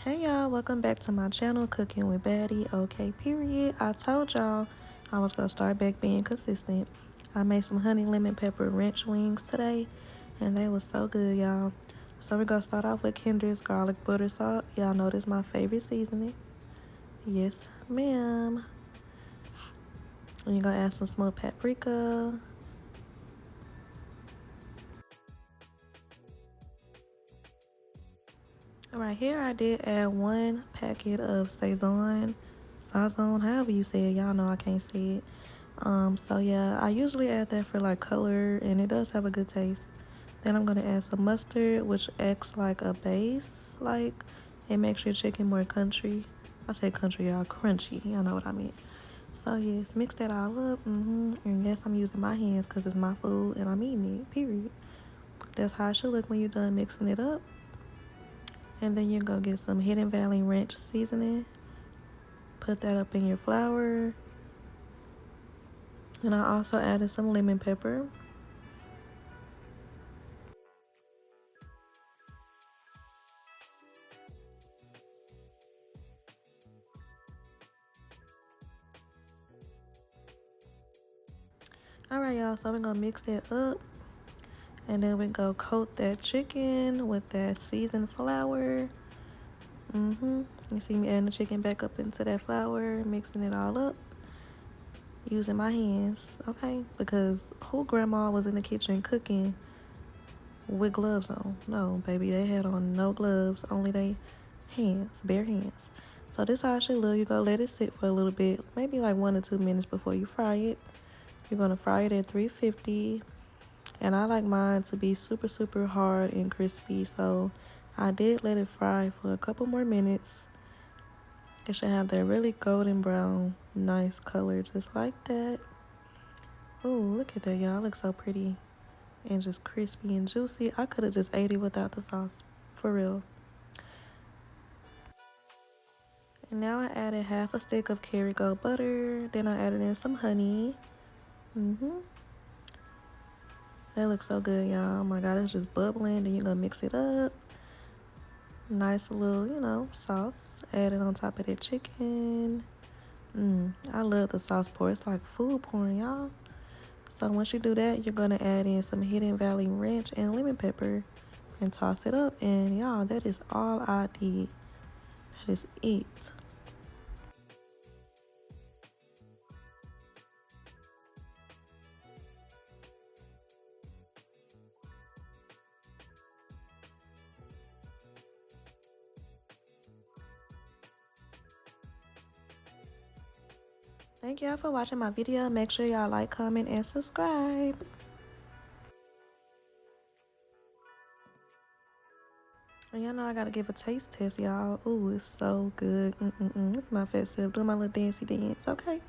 Hey y'all, welcome back to my channel, Cooking with Baddie. Okay, period. I told y'all I was gonna start back being consistent. I made some honey lemon pepper ranch wings today, and they was so good, y'all. So we're gonna start off with Kinder's garlic butter salt. Y'all know this is my favorite seasoning. Yes, ma'am. And you're gonna add some smoked paprika. Alright, here I did add 1 packet of Sazon, however you say it. Y'all know I can't say it. So yeah, I usually add that for like color, and it does have a good taste. Then I'm gonna add some mustard, which acts like a base, like it makes your chicken more country. I say country, y'all, crunchy. Y'all know what I mean. So yes, mix that all up. And yes, I'm using my hands because it's my food and I'm eating it. Period. That's how it should look when you're done mixing it up. And then you're gonna get some Hidden Valley Ranch seasoning. Put that up in your flour. And I also added some lemon pepper. Alright y'all, so we're gonna mix that up. And then we go coat that chicken with that seasoned flour. You see me adding the chicken back up into that flour, mixing it all up. Using my hands, okay? Because who grandma was in the kitchen cooking with gloves on? No, baby, they had on no gloves, only they hands, bare hands. So this how it should look. You go let it sit for a little bit, maybe like 1 or 2 minutes before you fry it. You're gonna fry it at 350. And I like mine to be super, super hard and crispy. So I did let it fry for a couple more minutes. It should have that really golden brown, nice color, just like that. Oh, look at that, y'all. It looks so pretty and just crispy and juicy. I could have just ate it without the sauce, for real. And now I added half a stick of kerrigold butter. Then I added in some honey. That looks so good, y'all. Oh my god, it's just bubbling. Then you're gonna mix it up. Nice little, sauce. Add it on top of that chicken. I love the sauce pour. It's like food porn, y'all. So once you do that, you're gonna add in some Hidden Valley Ranch and lemon pepper and toss it up. And y'all, that is all I did. That is it. Thank y'all for watching my video. Make sure y'all like, comment, and subscribe. And y'all know I gotta give a taste test, y'all. Ooh, it's so good. Look at my fat self doing my little dancey dance, okay?